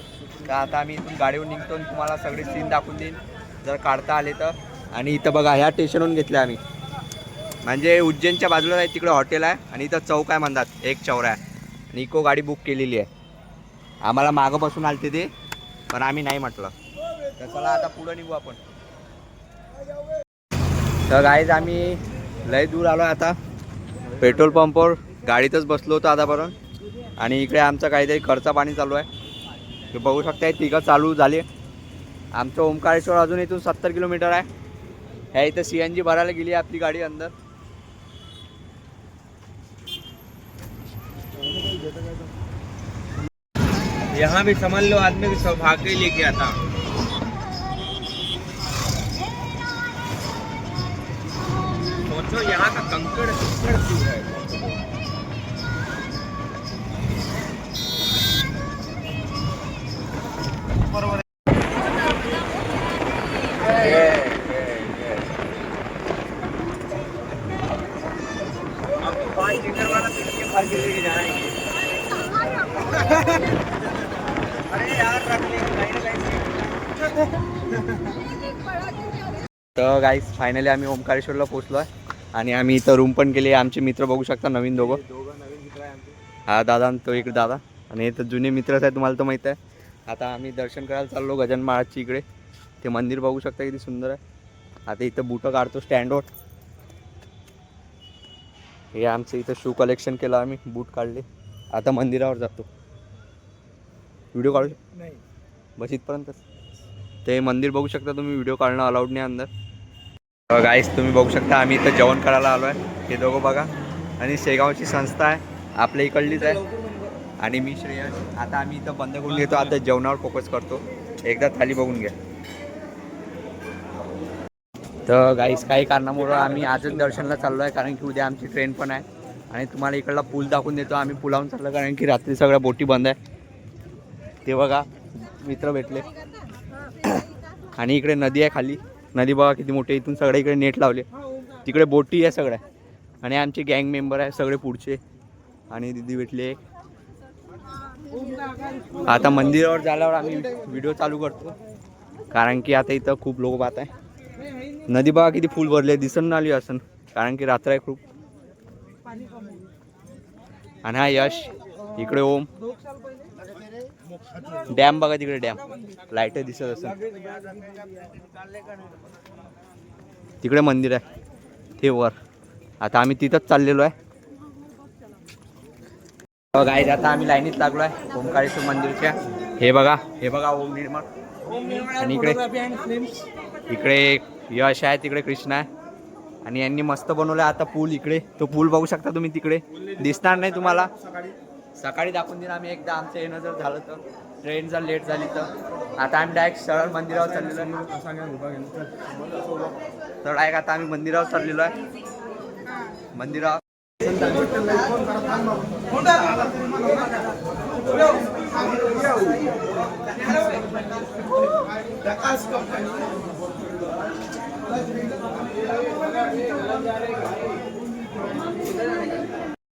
तर आता आम्ही इथून गाडीवर निघतो आणि तुम्हाला सगळे सीन दाखवून देईन जर काढता आले तर. आणि इथं बघा ह्या स्टेशनहून घेतलं आम्ही. म्हणजे उज्जैनच्या बाजूला आहे तिकडे हॉटेल आहे आणि इथं चौक आहे म्हणतात. एक चौरा आहे आणि इको गाडी बुक केलेली आहे. आम्हाला मागं बसून आलते ते पण आम्ही नाही म्हटलं. तर चला आता पुढं निघू आपण. तर गाईज आम्ही लय दूर आलो आता. पेट्रोल पंपवर गाडीतच बसलो होतो आतापर्यंत. आणि इकडे आमचं काहीतरी खर्चा पाणी चालू आहे. ते बघू शकता तिघं चालू झाले. आमचं ओंकारेश्वर अजून इथून 70 किलोमीटर आहे. ह्या इथं CNG भरायला गेली आहे आपली गाडी अंदर. यहाँ भी समझ लो आदमी की सौभाग्य लेके आता. सोचो यहाँ का कंकड़ क्यों है. आपको 5 लीटर वाला पीछे भर के लेके जाना है. अरे यार रख ले कहीं ना कहीं. तर गाईस फायनली आम्ही ओंकारेश्वरला पोहोचलो आहे आणि आम्ही इथं रूम पण केली आहे. आमचे मित्र बघू शकता नवीन दोघं नवीन मित्र आहे आमचे. हा दादा आणि तो इकडे दादा आणि इथं जुने मित्रच आहे तुम्हाला तर माहीत आहे. आता आम्ही दर्शन करायला चाललो गजानन महाराजची इकडे. ते मंदिर बघू शकता किती सुंदर आहे. आता इथं बुटं काढतो स्टँडवर. हे आमचं इथं शू कलेक्शन केलं आम्ही, बूट काढले. आता मंदिरावर जातो. व्हिडिओ काढू नाही बस इथपर्यंतच. ते मंदिर बघू शकता तुम्ही, व्हिडिओ काढणं अलाउड नाही अंदर. गाईस तुम्ही बघू शकता आम्ही इथं जेवण करायला आलो आहे. हे दोघं बघा आणि शेगावची संस्था आहे आपल्या इकडलीच आहे आणि मी श्रेयस. आता आम्ही इथं बंद करून घेतो. आता जेवणावर फोकस करतो. एकदा थाली बघून घ्या. तर गाईस काही कारणामुळं आम्ही आजच दर्शनला चाललो आहे कारण की उद्या आमची ट्रेन पण आहे. आणि तुम्हाला इकडला पूल दाखवून देतो. आम्ही पुलावून चाललो कारण की रात्री सगळ्या बोटी बंद आहे. ते बघा मित्र भेटले आणि इकडे नदी आहे खाली. नदी बघा किती मोठी. इथून सगळ्या इकडे नेट लावले. तिकडे बोटी आहे सगळ्या आणि आमचे गँग मेंबर आहे सगळे पुढचे. आणि दिदी भेटले. आता मंदिरावर झाल्यावर आम्ही व्हिडिओ चालू करतो कारण की आता इथं खूप लोक पाहत आहे. नदी बघा किती फुल भरले. दिसन आली असन कारण की रात्र आहे खूप. आणि हा यश इकडे ओम. डॅम बघा तिकडे डॅम लाईट दिसत असेल. तिकडे मंदिर आहे ते वर. आता आम्ही तिथंच चाललेलो आहे. गाईज आता आम्ही लाईनीत लागलो आहे ओंकारेश्वर मंदिरच्या. हे बघा ओम निर्मळ. आणि इकडे यश आहे, तिकडे कृष्णा आहे आणि यांनी मस्त बनवलं. आता पूल इकडे, तो पूल बघू शकता तुम्ही. तिकडे दिसणार नाही तुम्हाला, सकाळी दाखवून देणार आम्ही एकदा. आमचं येणं जर झालं तर, ट्रेन जर लेट झाली तर. आता आम्ही डायरेक्ट सरळ मंदिरावर चाललेलो आहे. तर डायरेक्ट आता आम्ही मंदिरावर चाललेलो आहे. मंदिरावर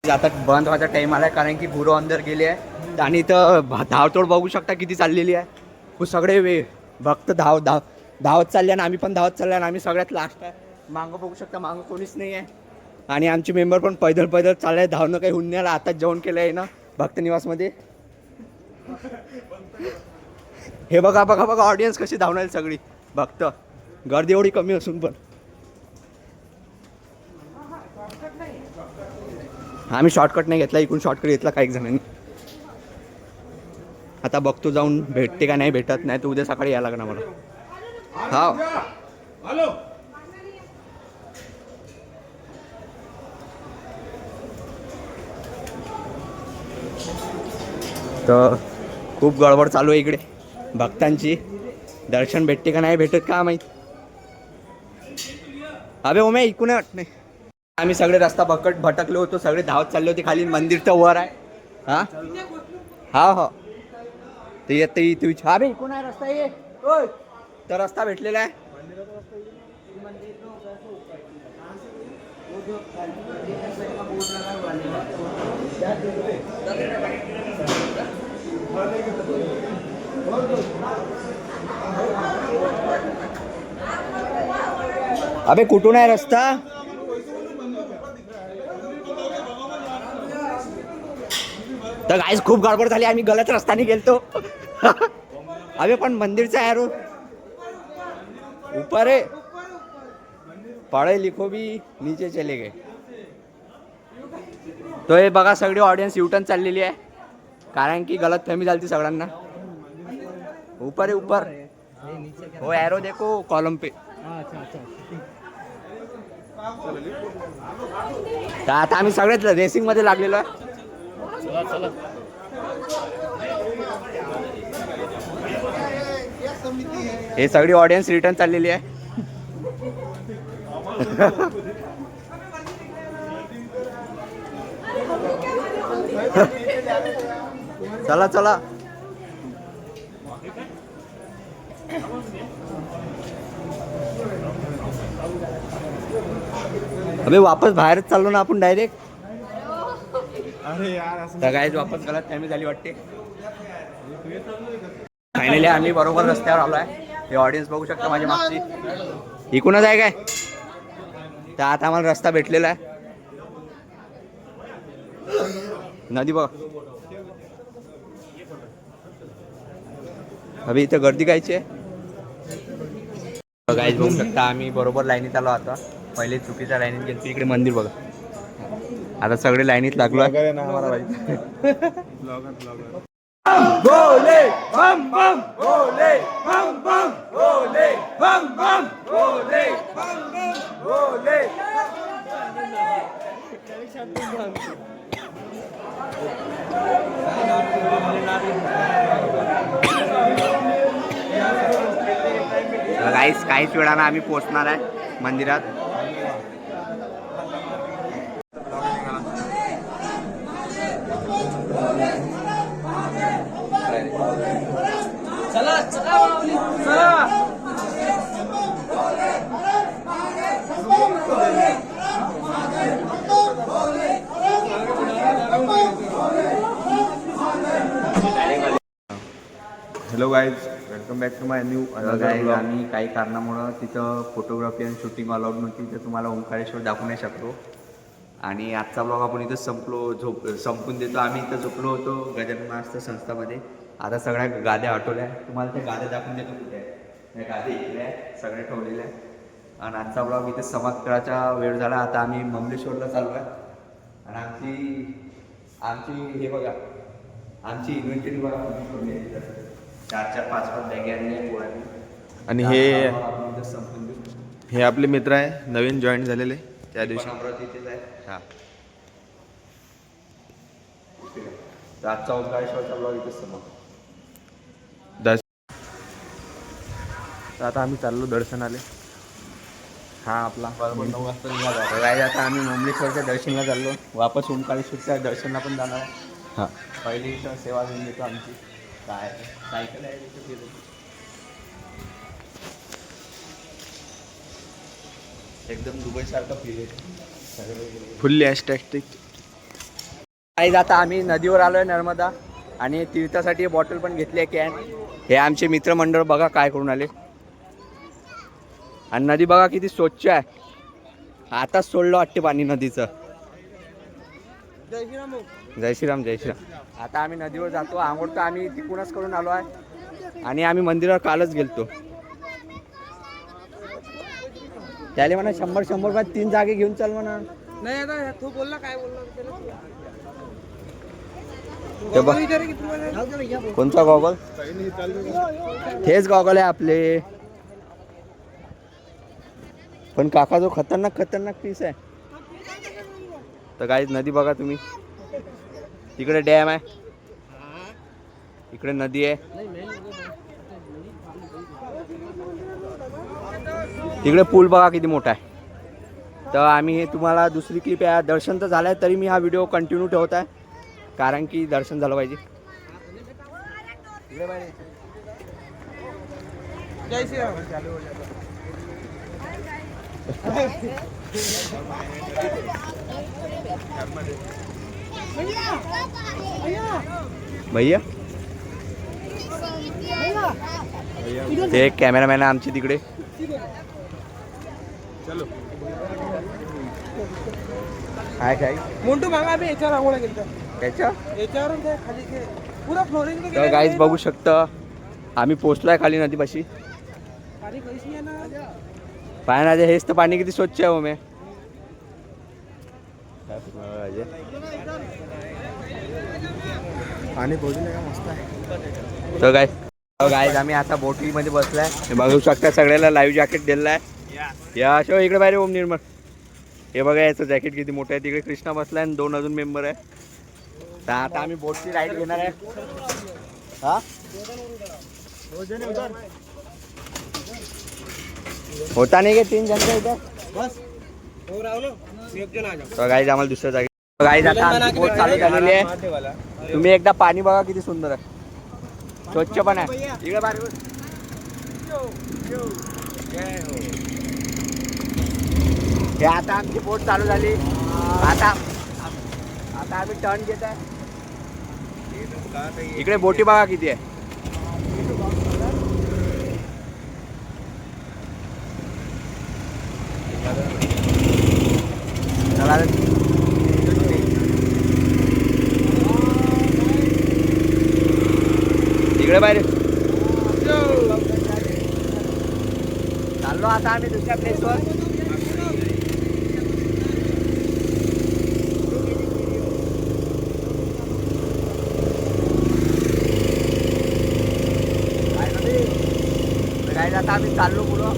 आता बंद व्हायचा टाइम आलाय कारण की गुरु अंदर गेले आहे. आणि इथं धावतोड बघू शकता किती चाललेली आहे. सगळे भक्त धावत चालले आणि आम्ही पण धावत चालले आणि आम्ही सगळ्यात लास्ट आहे. मागं बघू शकता, मागं कोणीच नाही आहे आणि आमचे मेंबर पण पैदल चालले. धावणं काही होऊन नाही आलं. आता जेवण केलं आहे ना भक्त निवासमध्ये. हे बघा ऑडियन्स कशी धावणार सगळी भक्त. गर्दी एवढी कमी असून पण आम्ही शॉर्टकट नाही घेतला. इकडून शॉर्टकट घेतला काही जणांनी. आता बघतो जाऊन भेटते का नाही भेटत. नाही तर उद्या सकाळी यायला लागणार मला. हा तर खूप गडबड चालू आहे इकडे भक्तांची. दर्शन भेटते का नाही भेटत का माहीत. अबे ओमे ऐकून वाटत नाही. आम्ही सगळे रस्ता भटकलो होतो. सगळे धावत चालले होते खाली. मंदिर तर वर आहे. हा ते येते इथे हा बे ऐकून आहे रस्ता. ये तर रस्ता भेटलेला आहे. अबे कुठून आहे रस्ता. तर गाईस खूप गडबड झाली. आम्ही गलत रस्त्याने गेलतो. अबे पण मंदिरचा आहे रो ऊपर है. पढ़े लिखो भी नीचे चले गए. तो हे बघा सगळी ऑडियन्स युटर्न चाललेली आहे कारण की गलत फहमी झाली सगळ्यांना. ऊपर है ऊपर. वो एरो देखो कॉलम पे. तर आता आम्ही सगळेच रेसिंग मध्ये लागलेलो आहे. हे सगळी ऑडियन्स रिटर्न चाललेली आहे. चला अबे वापस बाहेरच चाललो ना आपण डायरेक्ट. अरे यार तर गाईज वापस गलत फॅमिली झाली वाटते. फायनली आम्ही बरोबर रस्त्यावर आलो आहे. हे ऑडियन्स बघू शकता माझ्या मागची. इकूनच आहे काय? तर आता आम्हाला रस्ता भेटलेला आहे. नदी बघ. अभि इथं गर्दी कायची आहे. गाईज बघू शकता आम्ही बरोबर लाईनीत आलो. आता पहिले चुकीच्या लाईनीत गेलो. इकडे मंदिर बघा. आता सगळे लाईनीत लागलो आहे. भोले बम बम भोले बम बम भोले बम बम भोले बम बम भोले. काहीच वेळानं आम्ही पोहोचणार आहे मंदिरात. चला चला चला. Hello guys, welcome back to my new guys आम्ही काही कारणामुळं तिथं फोटोग्राफी आणि शूटिंग अलाउड नव्हती. तर तुम्हाला ओंकारेश्वर दाखवू नाही शकतो. आणि आजचा ब्लॉग आपण इथं संपून देतो. आम्ही इथं झोपलो होतो गजानन महाराज संस्थामध्ये. आता सगळ्या गाद्या आठवल्या. तुम्हाला त्या गाद्या दाखवून देतो कुठे आहे. त्या गाद्या इकडे आहे, सगळे ठेवलेले आहे. आणि आजचा ब्लॉग इथे समाप्त करायचा वेळ झाला. आता आम्ही ममलेश्वरला चाललो आहे. आणि आमची हे बघा, आमची इन्व्हेंटरी बघा. 4-5 बॅगे आणल्या पोळ्यांनी. आणि हे आपले मित्र आहे, नवीन जॉईन झालेले त्या दिवशी. इथेच आहे. हां, तर आजचा ओंकारेश्वरचा ब्लॉग इथेच समाप्त. तर आता आम्ही चाललो दर्शनाले. हा आपला बरोबर 9 वाजता निघाला. गाईज आता आम्ही ममलेश्वरच्या दर्शनाला चाललो. वापस ओंकारेश्वरच्या दर्शनाला पण जाणार आहे. हां, पहिली इथं सेवा घेऊन घेतो आमची. काय सायकल आहे तिथं फिरतो. एकदम दुबईसारखं फील येतो. फुल्ली ॲस्टॅक्टिक. गाईज आता आम्ही नदीवर आलो आहे, नर्मदा. आणि तीर्थासाठी बॉटल पण घेतली आहे, कॅन. हे आमचे मित्रमंडळ बघा काय करून आले. आणि नदी बघा किती स्वच्छ आहे. आताच सोडलं वाटते पाणी नदीचं. जय श्रीराम जय श्रीराम. आता आम्ही नदीवर जातो. आंघोळ तर आम्ही तिकडूनच करून आलो आहे. आणि आम्ही मंदिरावर कालच गेलतो. त्याला म्हणा 100 रुपयात 3 जागे घेऊन चाल म्हणा. नाही आता तू बोलला काय बोलला कोणता गॉगल? हेच गॉगल आहे आपले. पण काका जो खतरनाक पीस आहे. तर गाईज नदी बघा तुम्ही. तिकडे डॅम आहे, इकडे नदी आहे. तिकडे पूल बघा किती मोठा आहे. तर आम्ही हे तुम्हाला दुसरी क्लिप आहे. दर्शन तर झालं आहे तरी मी हा व्हिडिओ कंटिन्यू ठेवत आहे, कारण की दर्शन झालं पाहिजे. जय श्रीराम. भैया ते कॅमेरामॅन आहे आमचे तिकडे. काय मोंटू मागा आम्ही याच्यावर आंघोळ केली. त्याच्या याच्यावरून ते खाली पुरा फ्लोरिंग. तर गाईज बघू शकता आम्ही पोचलोय खाली नदीपाशी. पाणी कैसी आहे ना. पाण्याचे हेच तर पाणी किती स्वच्छ आहे. हो मे पाणी पोहोचले का मस्त आहे. तर गाईज आम्ही आता बोटीमध्ये बसलाय. बघू शकता सगळ्याला लाईव्ह जॅकेट दिलेलं आहे. या अशा इकडे बाहेर ओम निर्मळ. हे बघा याचं जॅकेट किती मोठं आहे. तिकडे कृष्णा बसलाय आणि 2 अजून मेंबर आहे. तर आता आम्ही बोटची राईड घेणार आहे. हा होता नाही का 3 जण इथं बस हो राहुल मी एक जण आ जा. तर गाईज आम्हाला दुसऱ्या जागी. गाईज आता आमची बोट चालू झालेली आहे. तुम्ही एकदा पाणी बघा किती सुंदर आहे, स्वच्छ पण आहे. इकडे बाहेर हे आता आमची बोट चालू झाली. आता आम्ही टर्न घेत आहे. इकडे बोटी बघा किती आहे. चला इकडे बाहेर चाललो आता आम्ही दुसऱ्या प्लेसवर. काय आता आम्ही चाललो पुढं.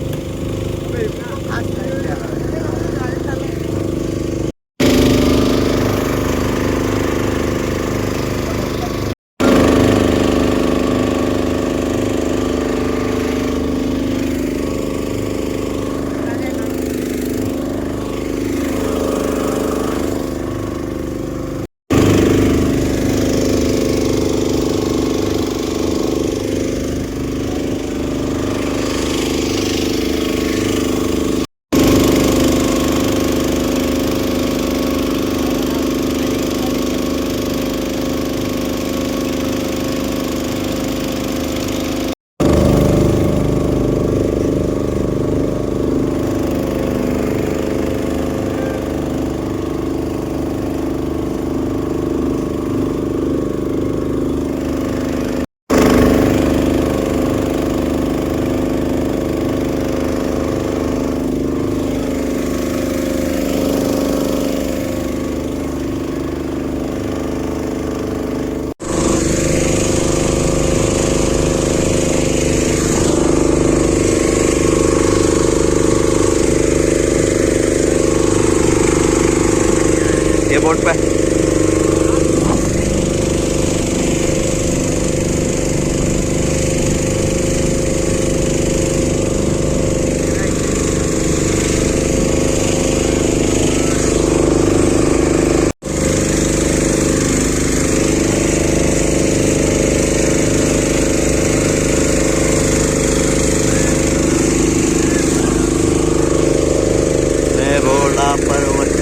ये बोट पे बोला पर्वत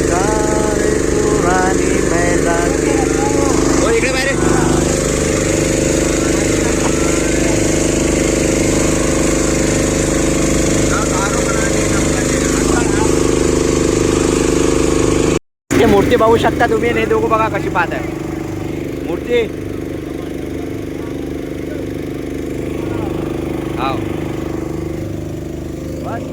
इकडे बाहेर हे मूर्ती बघू शकता तुम्ही. हे दोघं बघा कशी पाहत आहे मूर्ती. हाव बस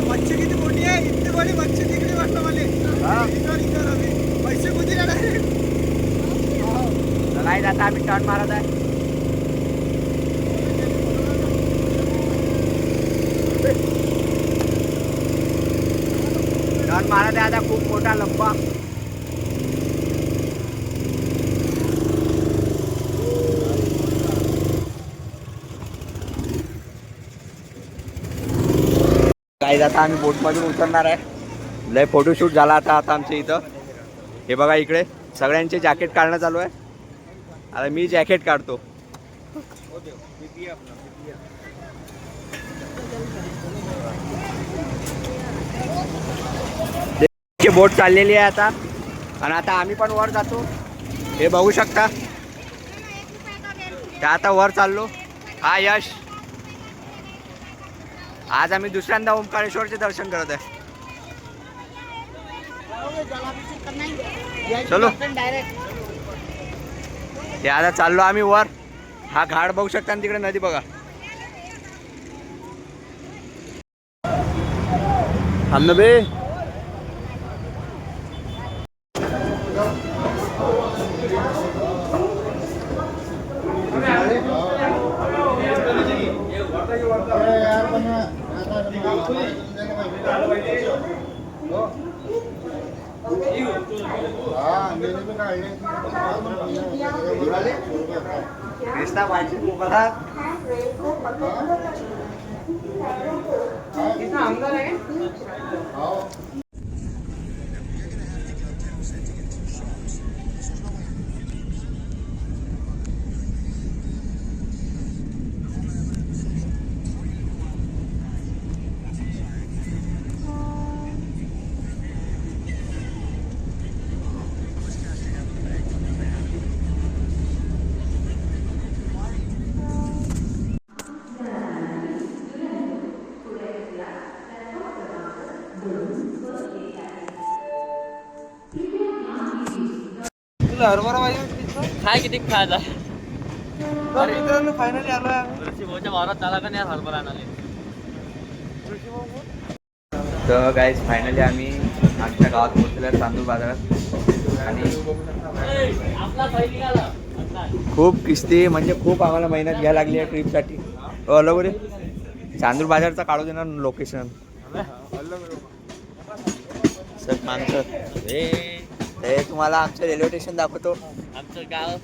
मच्छी किती मोठी आहे. इतकी बडी मच्छी तिकडे वाटलं मला. पैसे कुठे जाणार. काय आता आम्ही टर्न मारत आहे. टर्न मारत आहे आता खूप मोठा लंबा. काय आता आम्ही बोटमधून उतरणार आहे. लय फोटोशूट झाला आता आमच्या इथं. हे बघा इकडे सगळ्यांचे जॅकेट काढणं चालू आहे. आता मी जॅकेट काढतो. बोट चाललेली आहे आता आणि आता आम्ही पण वर जातो. हे बघू शकता त्या आता वर चाललो. हा यश. आज आम्ही दुसऱ्यांदा ओंकारेश्वरचे दर्शन करत आहे. चलो ते आता चाललो आम्ही वर. हा घाट बघू शकता आणि तिकडे नदी बघा. थांब बे. कृष्णा पाहिजे तुम्हाला. आमदार आहे. तुला हरभरा पाहिजे काय किती खायला तर मित्रांनो फायनली आलोय आम्ही तुळशीभाऊच्या वावरात झाला का नाही हरभरा आणाले तर गाईज फायनली आम्ही आमच्या गावात पोहोचल्या चांदूर बाजारात आणि आपला बैल निघाला खूप किस्ती म्हणजे खूप आम्हाला मेहनत घ्यायला लागली आहे ट्रिपसाठी अलग रे चांदूर बाजारचा काढू देणार लोकेशन सर मानकर हे तुम्हाला आमचं रेल्वे स्टेशन दाखवतो आमचं गाव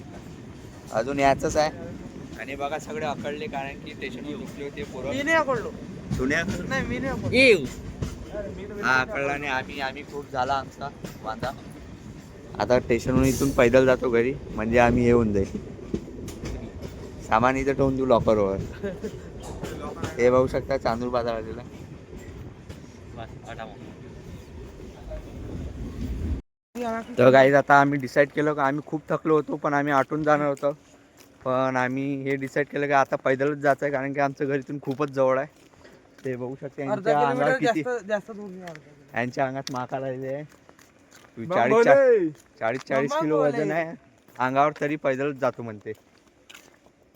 अजून याचंच आहे आणि बघा सगळे अकडले कारण की स्टेशनवर रुकले होते मी पोरं नाही अकडलो जुन्या नाही मी नाही अकडलो येऊ हा अकडला आणि आम्ही खूप झाला आमचा वांदा आता स्टेशनवरून इथून पैदल जातो घरी म्हणजे आम्ही येऊन जाईल सामान इथं ठेवून देऊ लॉकरवर हे बघू शकता चांदूर बाजार आलेला तर गाईज आता आम्ही डिसाईड केलं का आम्ही खूप थकलो होतो पण आम्ही आटून जाणार होतो पण आम्ही हे डिसाईड केलं की आता पैदलच जायचं आहे कारण की आमचं घर इथून खूपच जवळ आहे ते बघू शकते अर्धा यांच्या अंगावर किलोमीटर किती जास्त दूर नाही अर्धा यांच्या अंगात माका राहिले आहे बंबोले. 40 किलो वजन आहे अंगावर तरी पैदलच जातो म्हणते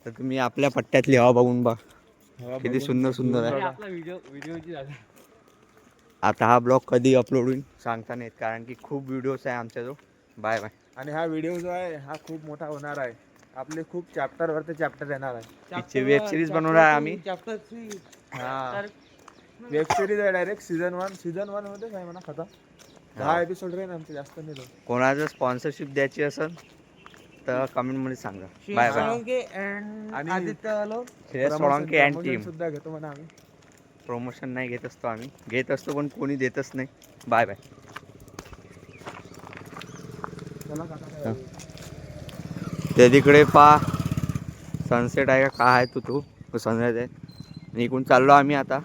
तर तुम्ही आपल्या पट्ट्यातली हवा बघून बघ किती सुंदर सुंदर आहे आपला व्हिडिओची जागा आता हा ब्लॉग कधी अपलोड होईल सांगता नाही येत कारण की खूप व्हिडिओज आहे आमच्याजवळ बाय बाय आणि हा व्हिडिओ जो आहे हा खूप मोठा होणार आहे आपले खूप चॅप्टर वरती चॅप्टर येणार आहे पिक्चर वेब सिरीज बनवणार आहे आम्ही चॅप्टर 3 हा वेब सिरीज आहे डायरेक्ट सीझन 1 मध्ये आहे म्हणा खतम 10 एपिसोड राहील आमचे जास्त नाही राहील. कोणाचं स्पॉन्सरशिप द्यायची असेल तर कमेंटमध्ये सांगा बाय बाय सोळंके and आणि आदित्य आलो Shreyas Solanke and Promotion team सुद्धा घेतो म्हणा आम्ही प्रमोशन नाही घेत असतो आम्ही घेत असतो पण कोणी देतच नाही बाय बाय चला काका ते तिकडे पा सनसेट आहे का काय आहे तू सनराईज आहे आणि इकडून चाललो आम्ही आता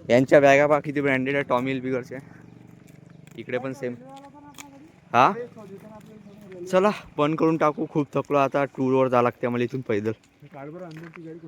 यांच्या बॅगा पा किती ब्रँडेड आहे टॉमी हिलफिगरच्या इकडे पण सेम हा चला बंद करून टाकू खूप थकलो आता टूरवर जावं लागते मला इथून पैदल कार्डवर अंदर ती गाडी